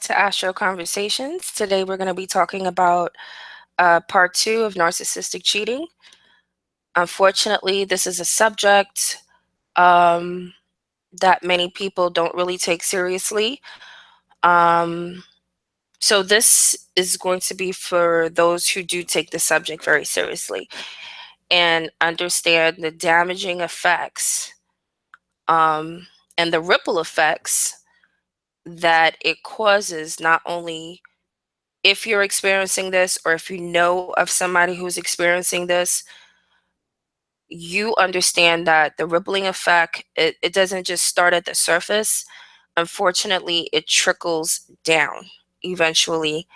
To Astro Conversations. Today we're going to be talking about part two of narcissistic cheating. Unfortunately, this is a subject um, that many people don't really take seriously. Um, so this is going to be for those who do take the subject very seriously and understand the damaging effects and the ripple effects that it causes, not only if you're experiencing this or if you know of somebody who's experiencing this. You understand that the rippling effect, it doesn't just start at the surface. Unfortunately, it trickles down eventually,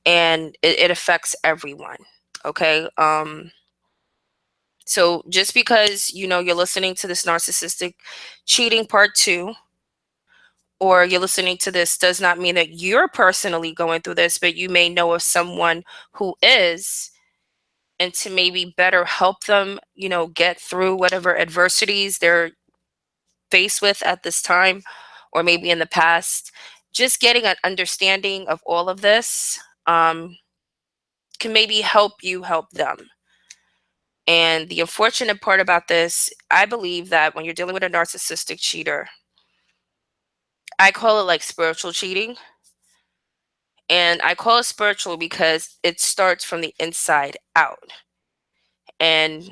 and it affects everyone. Okay. So just because you're listening to this narcissistic cheating part two, or you're listening to this, does not mean that you're personally going through this, but you may know of someone who is, and to maybe better help them, get through whatever adversities they're faced with at this time, or maybe in the past. Just getting an understanding of all of this can maybe help you help them. And the unfortunate part about this, I believe that when you're dealing with a narcissistic cheater, I call it like spiritual cheating. And I call it spiritual because it starts from the inside out. And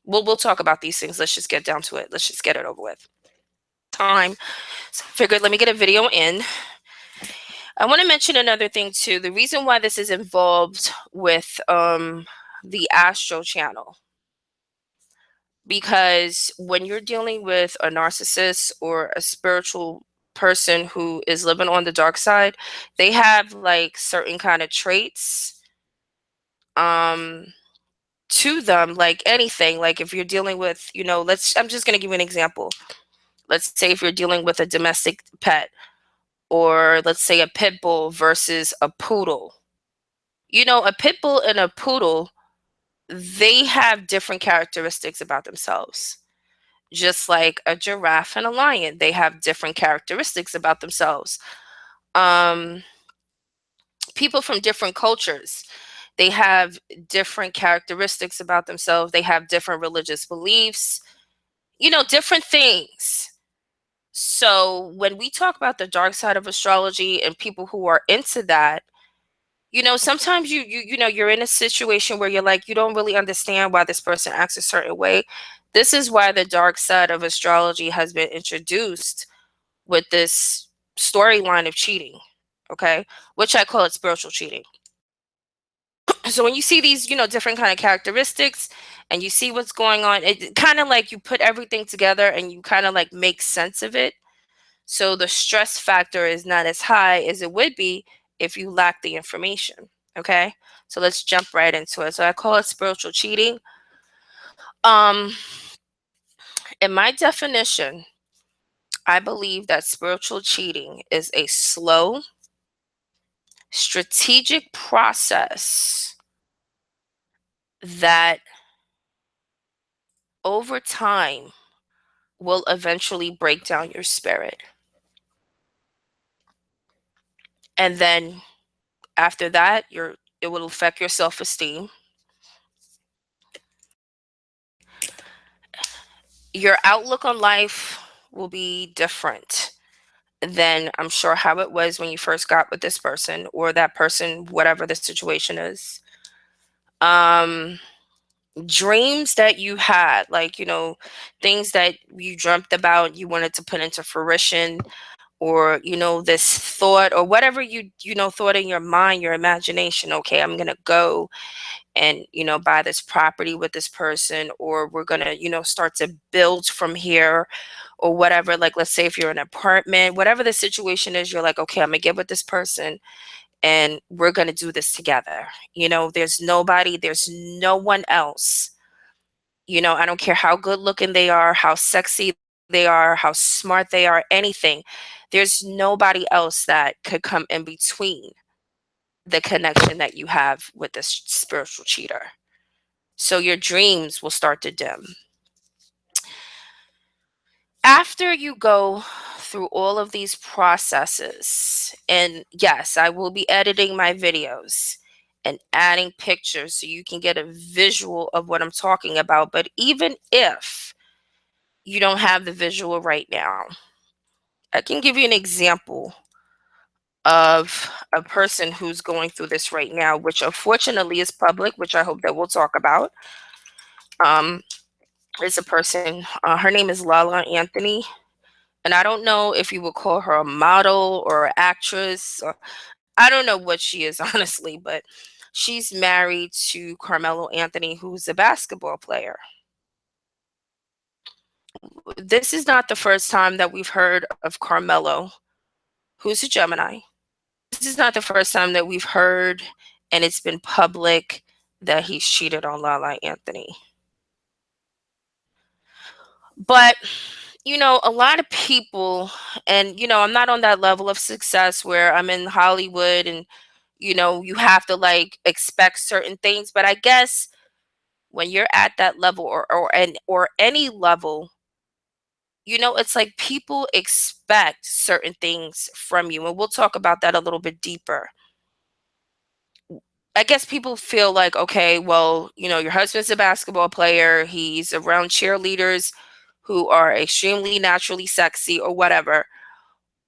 we'll talk about these things. Let's just get down to it. Let's just get it over with. Time. So I figured let me get a video in. I want to mention another thing too. The reason why this is involved with the Astro channel, because when you're dealing with a narcissist or a spiritual person who is living on the dark side, they have like certain kind of traits um to them, like anything. Like if you're dealing with, I'm just going to give you an example. Let's say if you're dealing with a domestic pet, or let's say a pit bull versus a poodle. A pit bull and a poodle, they have different characteristics about themselves. Just like a giraffe and a lion, they have different characteristics about themselves. Um, People from different cultures, they have different characteristics about themselves. They have different religious beliefs, different things. So when we talk about the dark side of astrology and people who are into that, sometimes you're in a situation where you're like, you don't really understand why this person acts a certain way. This is why the dark side of astrology has been introduced with this storyline of cheating, okay? Which I call it spiritual cheating. So when you see these, different kind of characteristics and you see what's going on, it kind of like you put everything together and you kind of like make sense of it. So the stress factor is not as high as it would be if you lack the information. Okay. So let's jump right into it. So I call it spiritual cheating. Um, in my definition, I believe that spiritual cheating is a slow, strategic process that over time will eventually break down your spirit. And then after that, it will affect your self-esteem. Your outlook on life will be different than, I'm sure, how it was when you first got with this person or that person, whatever the situation is. Um, Dreams that you had, like, things that you dreamt about, you wanted to put into fruition, or, this thought or whatever thought in your mind, your imagination. Okay, I'm going to go and buy this property with this person, or we're gonna start to build from here, or whatever. Like, let's say if you're in an apartment, whatever the situation is, you're like, okay, I'm gonna get with this person and we're gonna do this together. There's no one else. I don't care how good looking they are, how sexy they are, how smart they are, anything. There's nobody else that could come in between the connection that you have with this spiritual cheater. So your dreams will start to dim. After you go through all of these processes, and yes, I will be editing my videos and adding pictures so you can get a visual of what I'm talking about. But even if you don't have the visual right now, I can give you an example of a person who's going through this right now, which unfortunately is public, which I hope that we'll talk about. Um, is a person, her name is Lala Anthony. And I don't know if you would call her a model or an actress. Or, I don't know what she is, honestly, but she's married to Carmelo Anthony, who's a basketball player. This is not the first time that we've heard of Carmelo, who's a Gemini. This is not the first time that we've heard, and it's been public, that he's cheated on Lala Anthony. But a lot of people, and I'm not on that level of success where I'm in Hollywood and you have to like expect certain things, but I guess when you're at that level, or any level, it's like people expect certain things from you, and we'll talk about that a little bit deeper. I guess people feel like, okay, well, your husband's a basketball player, he's around cheerleaders who are extremely naturally sexy or whatever,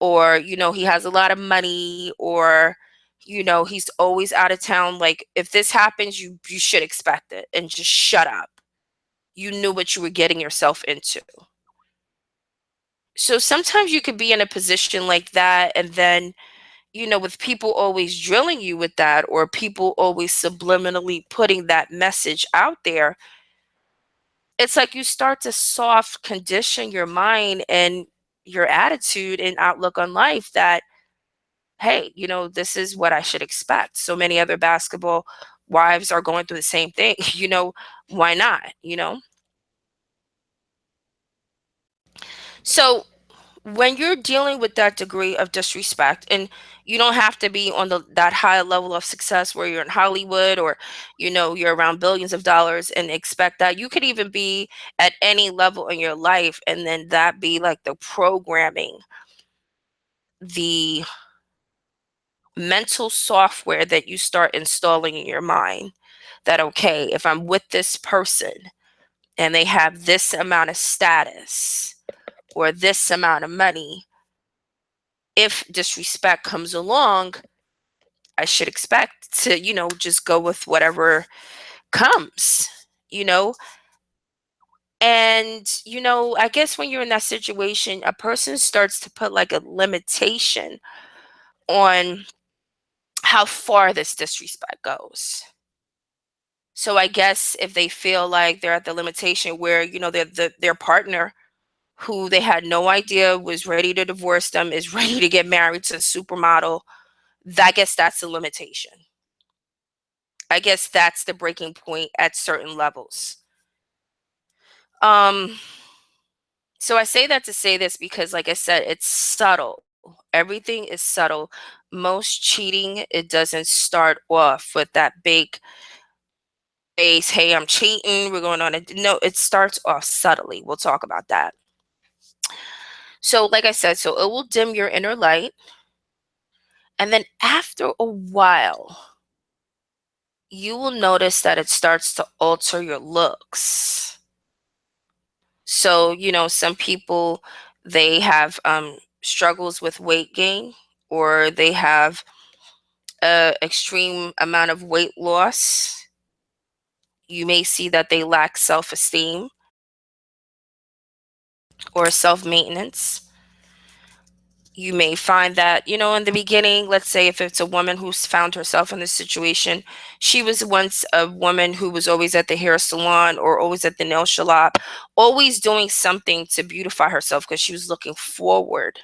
or he has a lot of money, or he's always out of town. Like, if this happens, you should expect it and just shut up. You knew what you were getting yourself into. So sometimes you could be in a position like that, and then with people always drilling you with that, or people always subliminally putting that message out there, it's like you start to soft condition your mind and your attitude and outlook on life that, hey, this is what I should expect. So many other basketball wives are going through the same thing. Why not? So when you're dealing with that degree of disrespect, and you don't have to be on that high level of success where you're in Hollywood, or you're around billions of dollars and expect that. You could even be at any level in your life, and then that be like the programming, the mental software that you start installing in your mind, that, okay, if I'm with this person and they have this amount of status or this amount of money, if disrespect comes along, I should expect to, just go with whatever comes, you know? And, I guess when you're in that situation, a person starts to put like a limitation on how far this disrespect goes. So I guess if they feel like they're at the limitation where, their partner, who they had no idea was ready to divorce them, is ready to get married to a supermodel, I guess that's the limitation. I guess that's the breaking point at certain levels. Um, so I say that to say this because, like I said, it's subtle. Everything is subtle. Most cheating, it doesn't start off with that big face, hey, I'm cheating, we're going on a no, it starts off subtly. We'll talk about that. So, like I said, so it will dim your inner light. And then after a while, you will notice that it starts to alter your looks. So, some people, they have struggles with weight gain, or they have a extreme amount of weight loss. You may see that they lack self-esteem or self-maintenance. You may find that, in the beginning, let's say if it's a woman who's found herself in this situation, she was once a woman who was always at the hair salon or always at the nail shop, always doing something to beautify herself because she was looking forward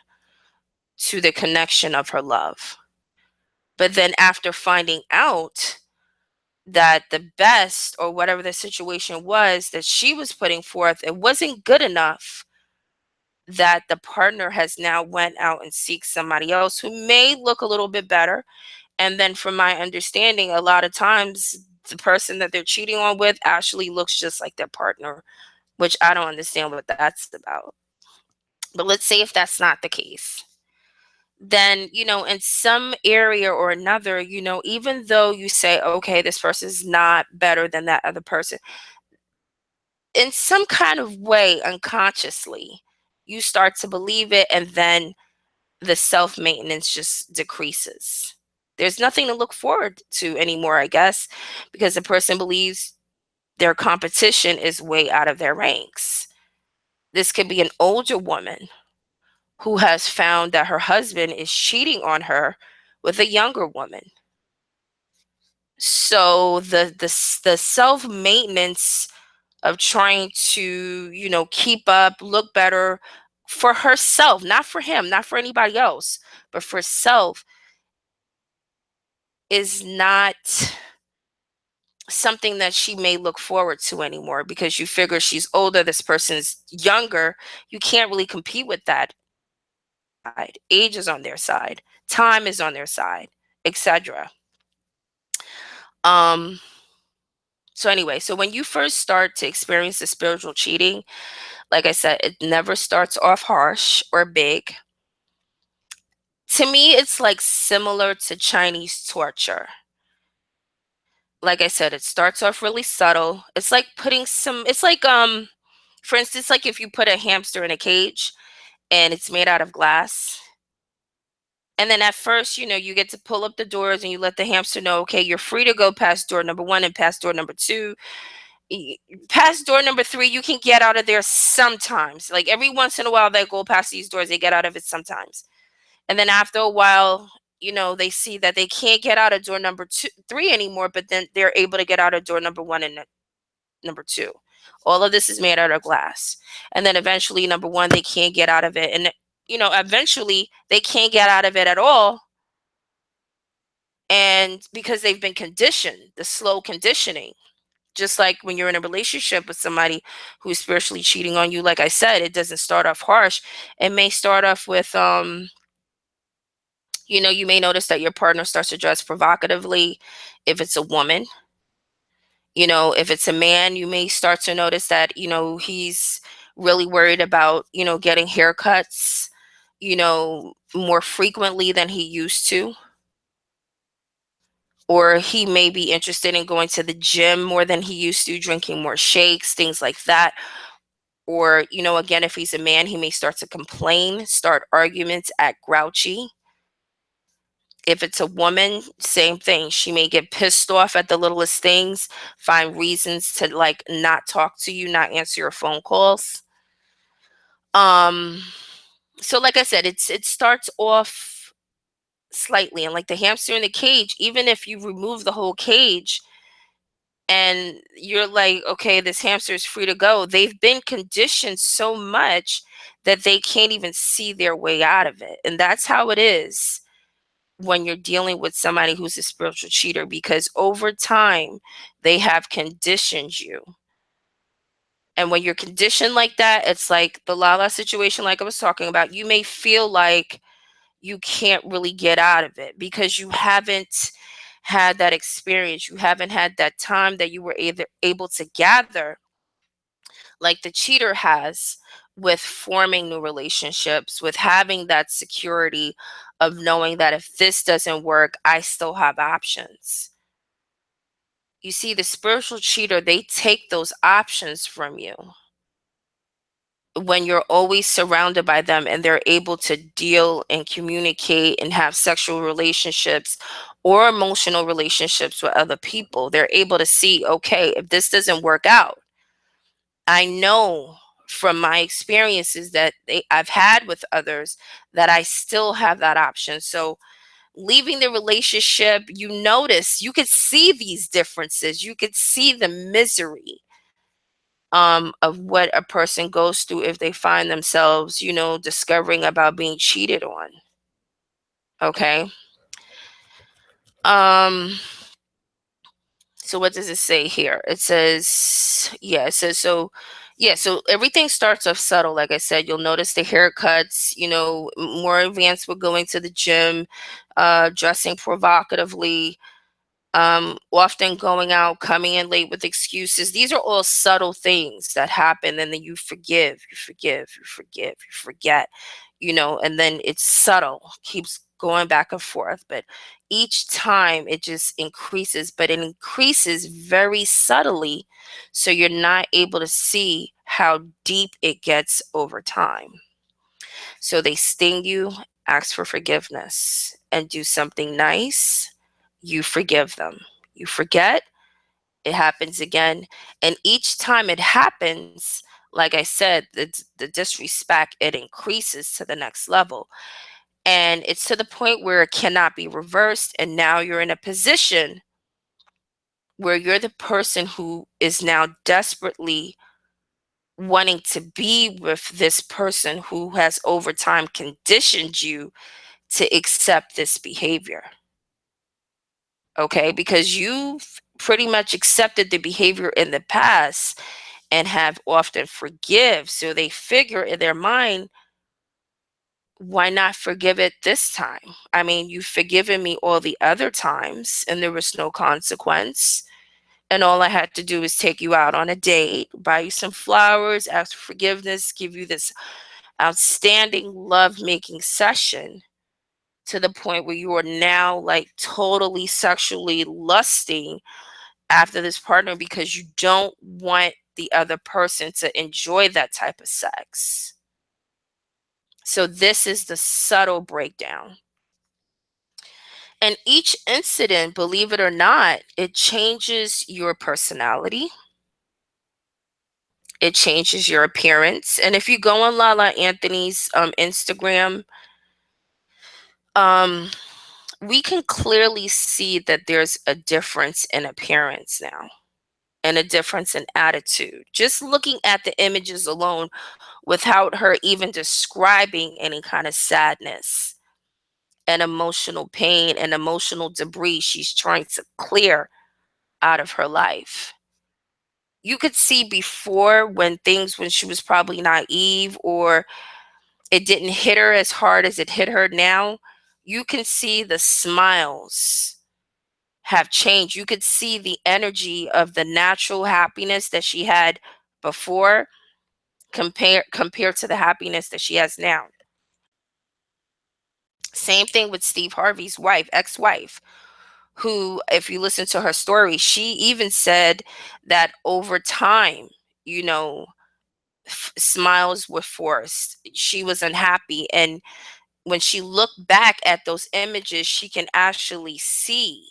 to the connection of her love. But then after finding out that the best, or whatever the situation was that she was putting forth, it wasn't good enough, that the partner has now went out and seek somebody else who may look a little bit better. And then from my understanding, a lot of times the person that they're cheating on with actually looks just like their partner, which I don't understand what that's about. But let's say if that's not the case, then, in some area or another, even though you say, okay, this person is not better than that other person, in some kind of way, unconsciously, you start to believe it, and then the self maintenance just decreases. There's nothing to look forward to anymore, I guess, because the person believes their competition is way out of their ranks. This could be an older woman who has found that her husband is cheating on her with a younger woman. So the self maintenance of trying to, keep up, look better for herself, not for him, not for anybody else, but for self, is not something that she may look forward to anymore, because you figure she's older, this person's younger. You can't really compete with that. Age is on their side, time is on their side, etc. Um so anyway, so when you first start to experience the spiritual cheating, like I said, it never starts off harsh or big. To me, it's like similar to Chinese torture. Like I said, it starts off really subtle. It's like for instance, like if you put a hamster in a cage and it's made out of glass. And then at first, you get to pull up the doors and you let the hamster know, okay, you're free to go past door number 1 and past door number 2. y- Past door number 3, you can get out of there sometimes. Like every once in a while, they go past these doors, they get out of it sometimes. And then after a while, they see that they can't get out of door number 3 anymore, but then they're able to get out of door number 1 and number 2. All of this is made out of glass. And then eventually, number 1, they can't get out of it. And, eventually they can't get out of it at all. And because they've been conditioned, the slow conditioning, just like when you're in a relationship with somebody who's spiritually cheating on you, like I said, it doesn't start off harsh. It may start off with, you may notice that your partner starts to dress provocatively if it's a woman. If it's a man, you may start to notice that, he's really worried about, getting haircuts, more frequently than he used to. Or he may be interested in going to the gym more than he used to, drinking more shakes, things like that. Or, again, if he's a man, he may start to complain, start arguments, act grouchy. If it's a woman, same thing. She may get pissed off at the littlest things, find reasons to like not talk to you, not answer your phone calls. Um, so like I said, it starts off slightly, and like the hamster in the cage, even if you remove the whole cage and you're like, okay, this hamster is free to go, they've been conditioned so much that they can't even see their way out of it. And that's how it is when you're dealing with somebody who's a spiritual cheater, because over time they have conditioned you. And when you're conditioned like that, it's like the Lala situation, like I was talking about. You may feel like you can't really get out of it because you haven't had that experience. You haven't had that time that you were either able to gather, like the cheater has, with forming new relationships, with having that security of knowing that if this doesn't work, I still have options. You see, the spiritual cheater, they take those options from you when you're always surrounded by them and they're able to deal and communicate and have sexual relationships or emotional relationships with other people. They're able to see, okay, if this doesn't work out, I know from my experiences that I've had with others that I still have that option. So leaving the relationship, you notice, you could see these differences. You could see the misery of what a person goes through if they find themselves, discovering about being cheated on. Okay. Um, so what does it say here? It says, yeah, it says so. Yeah, so everything starts off subtle. Like I said, you'll notice the haircuts, more advanced with going to the gym, dressing provocatively, Often going out, coming in late with excuses. These are all subtle things that happen, and then you forgive, you forgive, you forgive, you forget, and then it's subtle, keeps going back and forth. But each time it just increases, but it increases very subtly. So you're not able to see how deep it gets over time. So they sting you, ask for forgiveness, and do something nice. You forgive them. You forget, it happens again. And each time it happens, like I said, the disrespect, it increases to the next level. And it's to the point where it cannot be reversed. And now you're in a position where you're the person who is now desperately wanting to be with this person who has over time conditioned you to accept this behavior. Okay, because you've pretty much accepted the behavior in the past and have often forgive, so they figure in their mind, why not forgive it this time? I mean, you've forgiven me all the other times and there was no consequence, and all I had to do is take you out on a date, buy you some flowers, ask for forgiveness, give you this outstanding love making session, to the point where you are now like totally sexually lusting after this partner because you don't want the other person to enjoy that type of sex. So this is the subtle breakdown. And each incident, believe it or not, it changes your personality. It changes your appearance. And if you go on Lala Anthony's Instagram, um, we can clearly see that there's a difference in appearance now and a difference in attitude. Just looking at the images alone without her even describing any kind of sadness and emotional pain and emotional debris she's trying to clear out of her life. You could see before, when she was probably naive, or it didn't hit her as hard as it hit her now. You can see the smiles have changed. You could see the energy of the natural happiness that she had before, compared to the happiness that she has now. Same thing with Steve Harvey's wife, ex-wife, who, if you listen to her story, she even said that over time, you know, smiles were forced. She was unhappy. And when she looked back at those images, she can actually see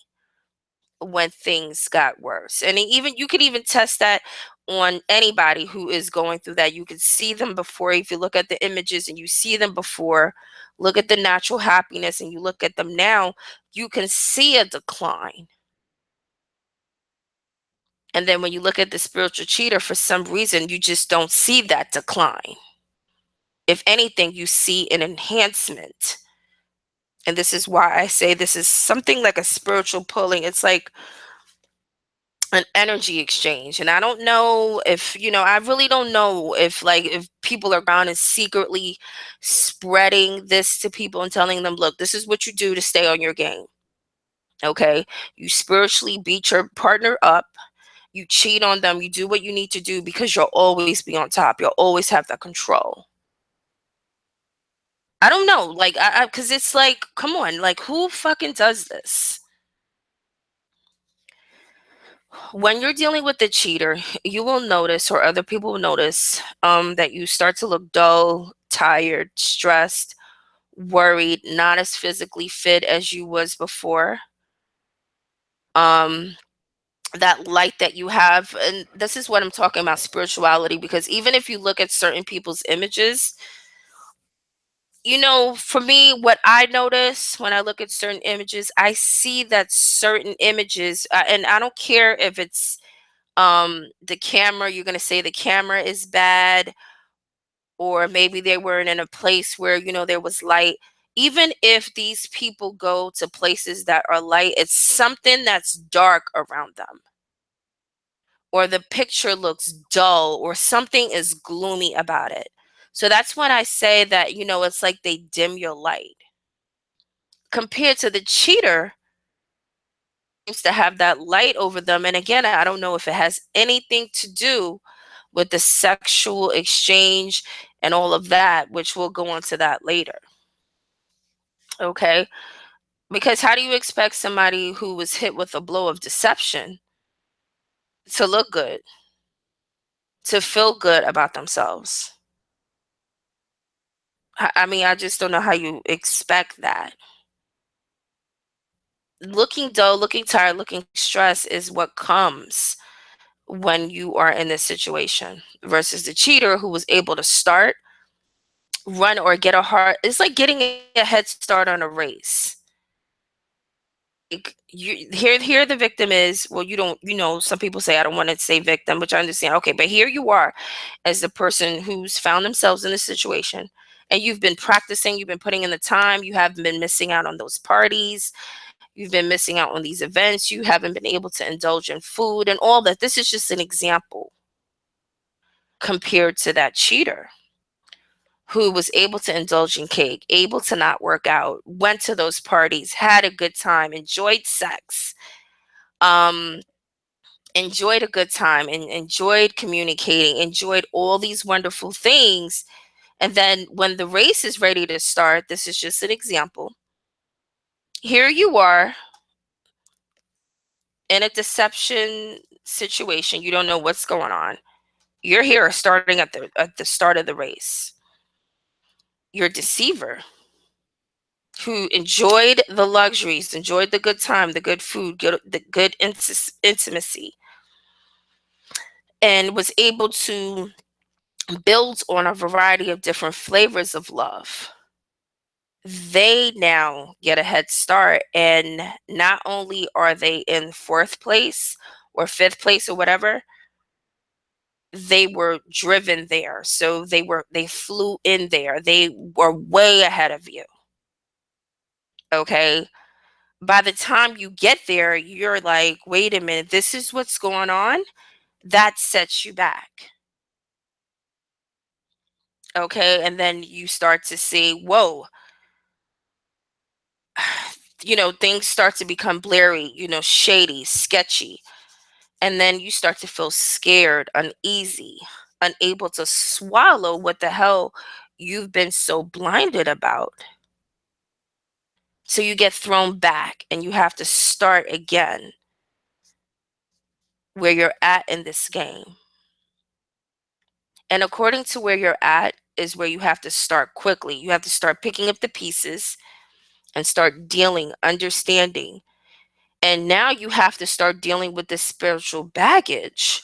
when things got worse. And even you could even test that on anybody who is going through that. You could see them before. If you look at the images and you see them before, look at the natural happiness and you look at them now, you can see a decline. And then when you look at the spiritual cheater, for some reason, you just don't see that decline. If anything, you see an enhancement. And this is why I say this is something like a spiritual pulling. It's like an energy exchange. And I don't know if, I really don't know if, like, if people are around and secretly spreading this to people and telling them, look, this is what you do to stay on your game. Okay. You spiritually beat your partner up. You cheat on them. You do what you need to do because you'll always be on top. You'll always have that control. I don't know. Like, because it's like, come on, like, who fucking does this? When you're dealing with the cheater, you will notice, or other people will notice, that you start to look dull, tired, stressed, worried, not as physically fit as you was before. Um, that light that you have, and this is what I'm talking about, spirituality, because even if you look at certain people's images, for me, what I notice when I look at certain images, I see that certain images, and I don't care if it's the camera, you're going to say the camera is bad, or maybe they weren't in a place where there was light. Even if these people go to places that are light, it's something that's dark around them, or the picture looks dull, or something is gloomy about it. So that's when I say that it's like they dim your light. Compared to the cheater, seems to have that light over them. And again, I don't know if it has anything to do with the sexual exchange and all of that, which we'll go into that later. Okay. Because how do you expect somebody who was hit with a blow of deception to look good, to feel good about themselves? I mean, I just don't know how you expect that. Looking dull, looking tired, looking stressed is what comes when you are in this situation versus the cheater who was able to start, run, or get a heart. It's like getting a head start on a race. Like here the victim is, well, you don't, some people say, I don't want to say victim, which I understand. Okay, but here you are as the person who's found themselves in this situation, and you've been practicing, you've been putting in the time, you haven't been missing out on those parties, you've been missing out on these events, you haven't been able to indulge in food and all that. This is just an example compared to that cheater who was able to indulge in cake, able to not work out, went to those parties, had a good time, enjoyed sex, um, enjoyed a good time, and enjoyed communicating, enjoyed all these wonderful things. And then when the race is ready to start, this is just an example. Here you are in a deception situation. You don't know what's going on. You're here starting at the start of the race. Your deceiver who enjoyed the luxuries, enjoyed the good time, the good food, the good intimacy, and was able to build on a variety of different flavors of love. They now get a head start, and not only are they in fourth place or fifth place or whatever, they were driven there. So they flew in there. They were way ahead of you. Okay. By the time you get there, you're like, wait a minute, this is what's going on. That sets you back. Okay. And then you start to see, whoa, things start to become blurry, shady, sketchy. And then you start to feel scared, uneasy, unable to swallow what the hell you've been so blinded about. So you get thrown back and you have to start again where you're at in this game. And according to where you're at is where you have to start quickly. You have to start picking up the pieces and start dealing, understanding. And now you have to start dealing with the spiritual baggage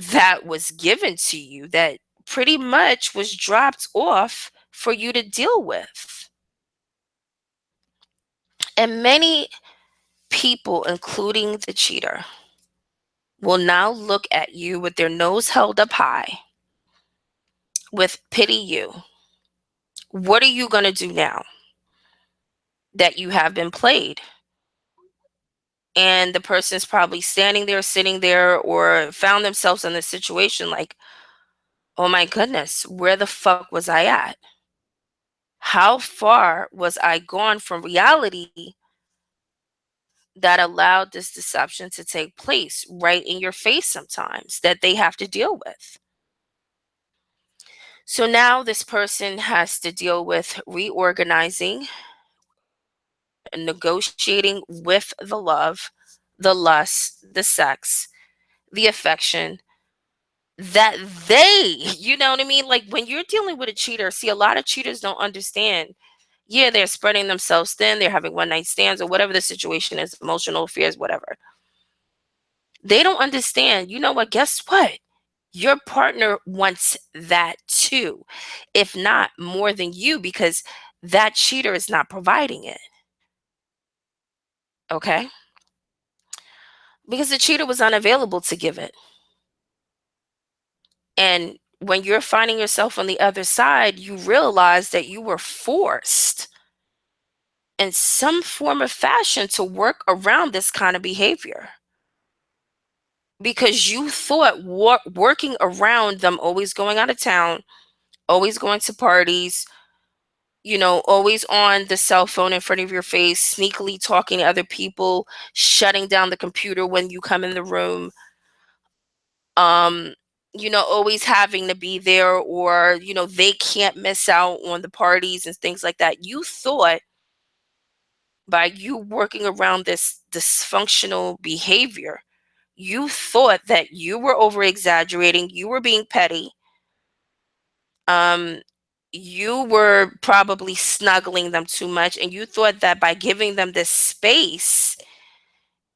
that was given to you, that pretty much was dropped off for you to deal with. And many people, including the cheater, will now look at you with their nose held up high, with pity you. What are you going to do now that you have been played? And the person's probably standing there, sitting there, or found themselves in this situation like, oh my goodness, where the fuck was I at? How far was I gone from reality that allowed this deception to take place right in your face sometimes that they have to deal with? So now this person has to deal with reorganizing, negotiating with the love, the lust, the sex, the affection that you know what I mean? Like when you're dealing with a cheater, see, a lot of cheaters don't understand. Yeah, they're spreading themselves thin, they're having one night stands or whatever the situation is, emotional fears, whatever. They don't understand. You know what? Guess what? Your partner wants that too, if not more than you, because that cheater is not providing it. Okay? Because the cheater was unavailable to give it. And when you're finding yourself on the other side, you realize that you were forced in some form of fashion to work around this kind of behavior because you thought working around them always going out of town, always going to parties, always on the cell phone in front of your face, sneakily talking to other people, shutting down the computer when you come in the room, um, always having to be there, or, they can't miss out on the parties and things like that. You thought by you working around this dysfunctional behavior, you thought that you were over exaggerating, you were being petty, um, you were probably snuggling them too much, and you thought that by giving them this space,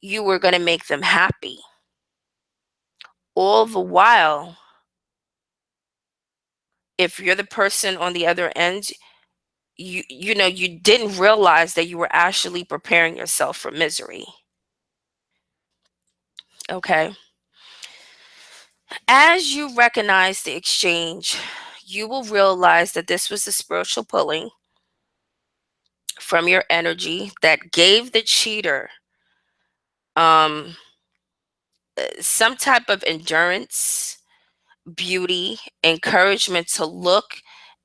you were going to make them happy. All the while, if you're the person on the other end, you didn't realize that you were actually preparing yourself for misery. Okay. As you recognize the exchange, you will realize that this was a spiritual pulling from your energy that gave the cheater um some type of endurance, beauty, encouragement to look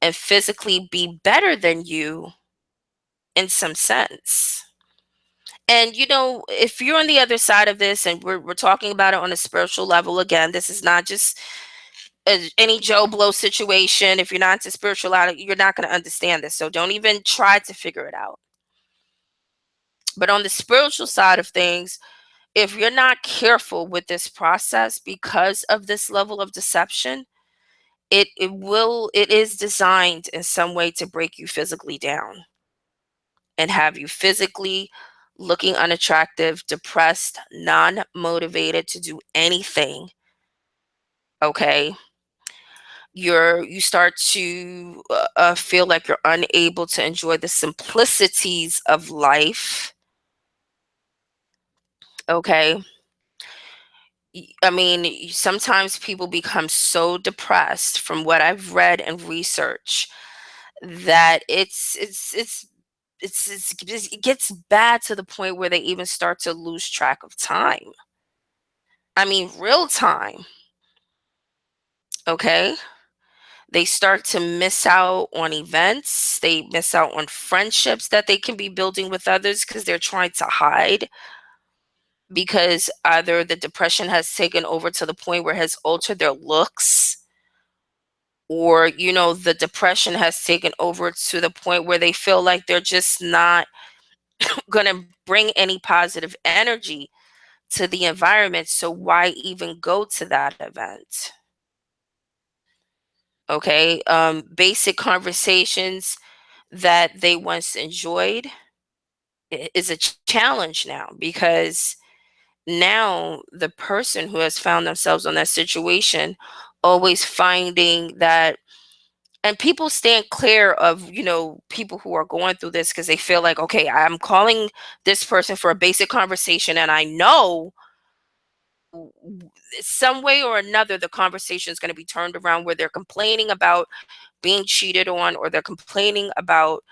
and physically be better than you in some sense. And if you're on the other side of this, and we're talking about it on a spiritual level, again, this is not just any Joe Blow situation. If you're not into spirituality, you're not going to understand this. So don't even try to figure it out. But on the spiritual side of things, if you're not careful with this process because of this level of deception, it is designed in some way to break you physically down and have you physically looking unattractive, depressed, non-motivated to do anything. Okay. You start to feel like you're unable to enjoy the simplicities of life. Okay. I mean, sometimes people become so depressed from what I've read and research that it gets bad to the point where they even start to lose track of time. I mean, real time. Okay. They start to miss out on events. They miss out on friendships that they can be building with others because they're trying to hide, because either the depression has taken over to the point where it has altered their looks, or the depression has taken over to the point where they feel like they're just not going to bring any positive energy to the environment, so why even go to that event? Okay. Basic conversations that they once enjoyed is a challenge now, because now the person who has found themselves on that situation always finding that, and people stand clear of people who are going through this because they feel like, okay, I'm calling this person for a basic conversation, and I know some way or another the conversation is going to be turned around where they're complaining about being cheated on, or they're complaining about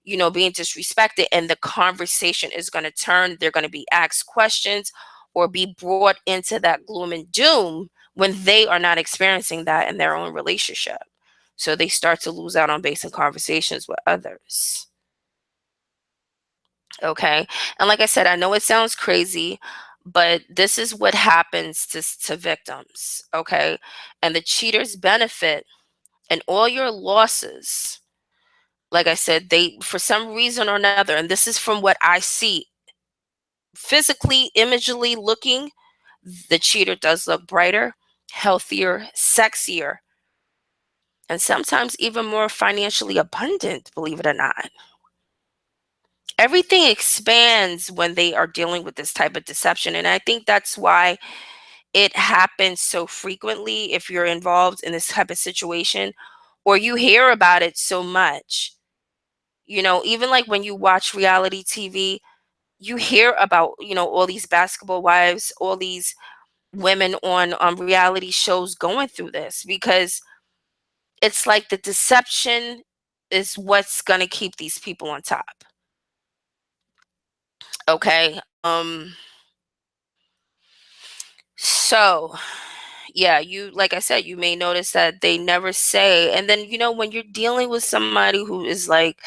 being disrespected, and the conversation is going to turn. They're going to be asked questions or be brought into that gloom and doom when they are not experiencing that in their own relationship. So they start to lose out on basic conversations with others. Okay. And like I said, I know it sounds crazy, but this is what happens to victims. Okay. And the cheaters benefit, and all your losses, like I said, they, for some reason or another, and this is from what I see, physically, imagely looking, the cheater does look brighter, healthier, sexier, and sometimes even more financially abundant, believe it or not. Everything expands when they are dealing with this type of deception. And I think that's why it happens so frequently if you're involved in this type of situation, or you hear about it so much. Even like when you watch reality TV, you hear about, all these basketball wives, all these women on reality shows going through this, because it's like the deception is what's going to keep these people on top. Okay. So Yeah, you like I said, you may notice that they never say. And then, when you're dealing with somebody who is like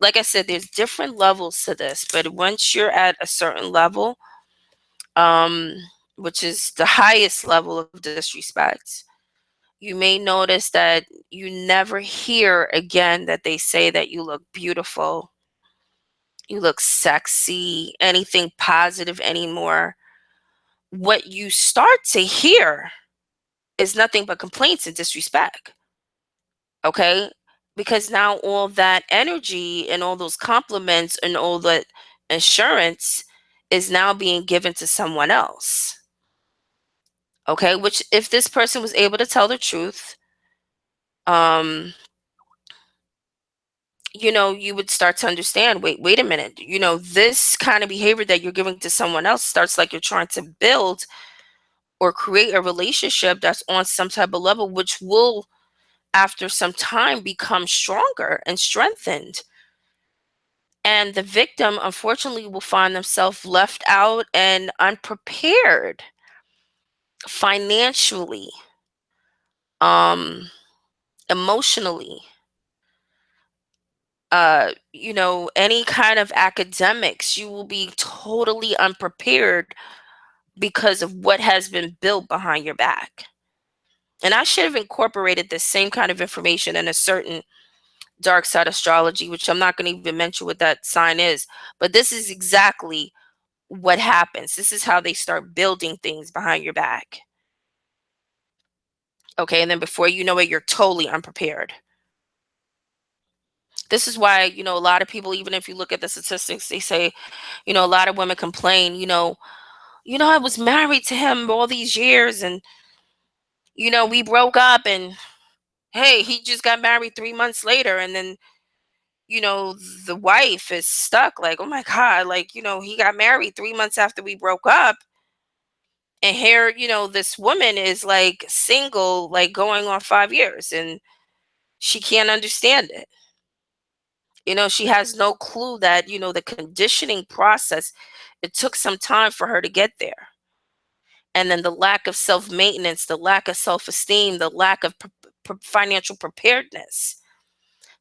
I said, there's different levels to this, but once you're at a certain level, um, which is the highest level of disrespect, you may notice that you never hear again that they say that you look beautiful, you look sexy, anything positive anymore. What you start to hear is nothing but complaints and disrespect. Okay? Because now all that energy and all those compliments and all that assurance is now being given to someone else. Okay? Which, if this person was able to tell the truth, um, you would start to understand, wait a minute, this kind of behavior that you're giving to someone else starts like you're trying to build or create a relationship that's on some type of level, which will, after some time, become stronger and strengthened. And the victim, unfortunately, will find themselves left out and unprepared financially, um, emotionally, any kind of academics. You will be totally unprepared because of what has been built behind your back. And I should have incorporated the same kind of information in a certain dark side astrology, which I'm not going to even mention what that sign is. But this is exactly what happens. This is how they start building things behind your back. Okay. And then before you know it, you're totally unprepared. This is why, a lot of people, even if you look at the statistics, they say, a lot of women complain, I was married to him all these years, and, we broke up, and hey, he just got married 3 months later. And then, you know, the wife is stuck like, oh my God, like, he got married 3 months after we broke up. And here, this woman is like single, like going on 5 years, and she can't understand it. She has no clue that, the conditioning process, it took some time for her to get there. And then the lack of self maintenance, the lack of self esteem, the lack of financial preparedness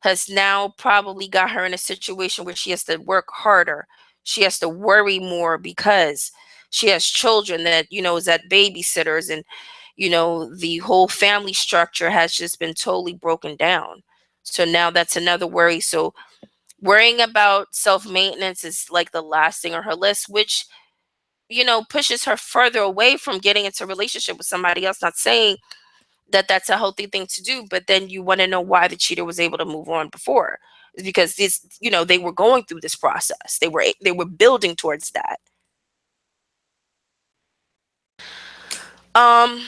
has now probably got her in a situation where she has to work harder. She has to worry more because she has children that, is at babysitters, and, the whole family structure has just been totally broken down. So now that's another worry. So worrying about self maintenance is like the last thing on her list, which, pushes her further away from getting into a relationship with somebody else. Not saying that that's a healthy thing to do, but then you want to know why the cheater was able to move on before. It's because they were going through this process. They were building towards that. Um,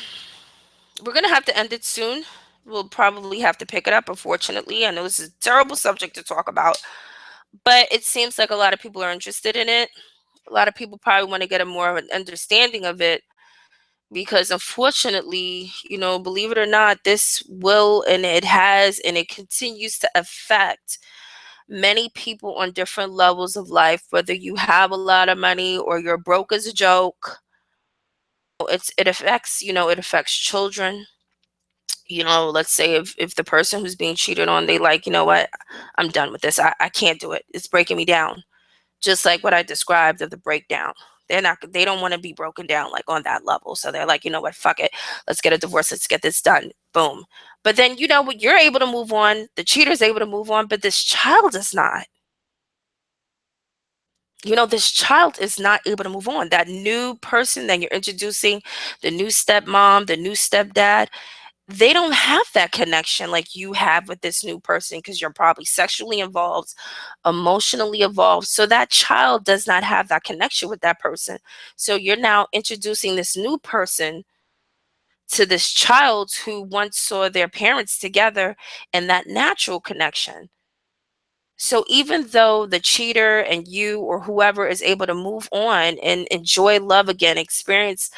we're gonna have to end it soon. We'll probably have to pick it up. Unfortunately, I know this is a terrible subject to talk about, but it seems like a lot of people are interested in it. A lot of people probably want to get a more of an understanding of it, because unfortunately, believe it or not, this will, and it has, and it continues to affect many people on different levels of life, whether you have a lot of money or you're broke as a joke. It affects children. Let's say if the person who's being cheated on, they like, what, I'm done with this. I can't do it. It's breaking me down. Just like what I described of the breakdown. They don't want to be broken down like on that level. So they're like, you know what, fuck it. Let's get a divorce. Let's get this done. Boom. But then, what, you're able to move on. The cheater's able to move on, but this child is not. This child is not able to move on. That new person that you're introducing, the new stepmom, the new stepdad, they don't have that connection like you have with this new person, because you're probably sexually involved, emotionally involved. So that child does not have that connection with that person. So you're now introducing this new person to this child who once saw their parents together and that natural connection. So even though the cheater and you or whoever is able to move on and enjoy love again, experience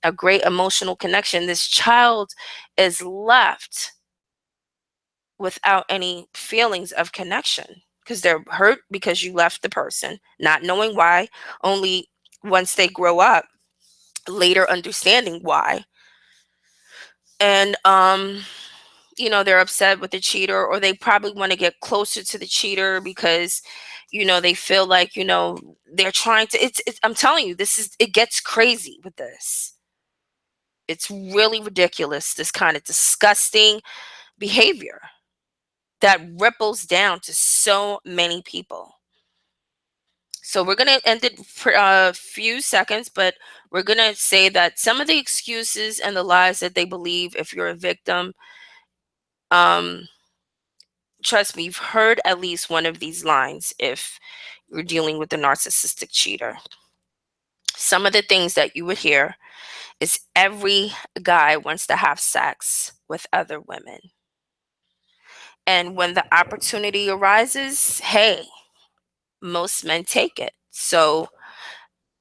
a great emotional connection, this child is left without any feelings of connection, because they're hurt because you left the person, not knowing why, only once they grow up, later understanding why. And they're upset with the cheater, or they probably want to get closer to the cheater because they feel like they're trying to I'm telling you, it gets crazy with this. It's really ridiculous, this kind of disgusting behavior that ripples down to so many people. So we're going to end it for a few seconds, but we're going to say that some of the excuses and the lies that they believe, if you're a victim, um, trust me, you've heard at least one of these lines if you're dealing with a narcissistic cheater. Some of the things that you would hear is every guy wants to have sex with other women. And when the opportunity arises, hey, most men take it. So,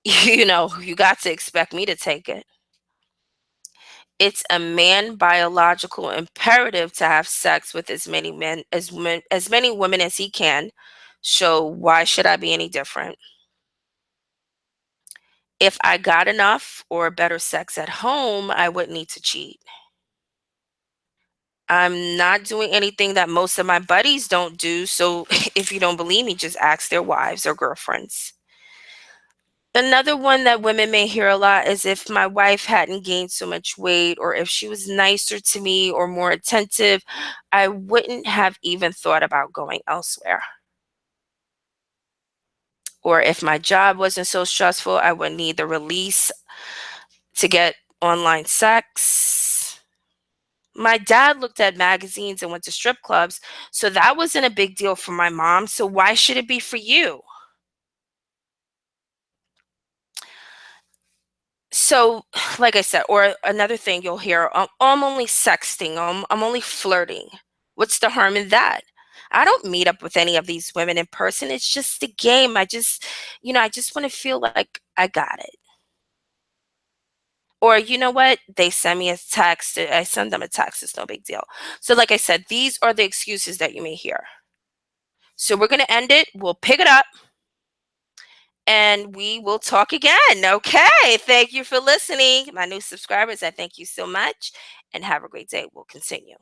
you got to expect me to take it. It's a man biological imperative to have sex with as many women as he can. So why should I be any different? If I got enough or better sex at home, I wouldn't need to cheat. I'm not doing anything that most of my buddies don't do. So if you don't believe me, just ask their wives or girlfriends. Another one that women may hear a lot is if my wife hadn't gained so much weight, or if she was nicer to me or more attentive, I wouldn't have even thought about going elsewhere. Or if my job wasn't so stressful, I wouldn't need the release to get online sex. My dad looked at magazines and went to strip clubs, so that wasn't a big deal for my mom. So why should it be for you? So, like I said, or another thing you'll hear, I'm only sexting, I'm only flirting. What's the harm in that? I don't meet up with any of these women in person. It's just a game. I just want to feel like I got it. Or you know what? They send me a text. I send them a text. It's no big deal. So, like I said, these are the excuses that you may hear. So, we're going to end it. We'll pick it up and we will talk again. Okay. Thank you for listening. My new subscribers, I thank you so much and have a great day. We'll continue.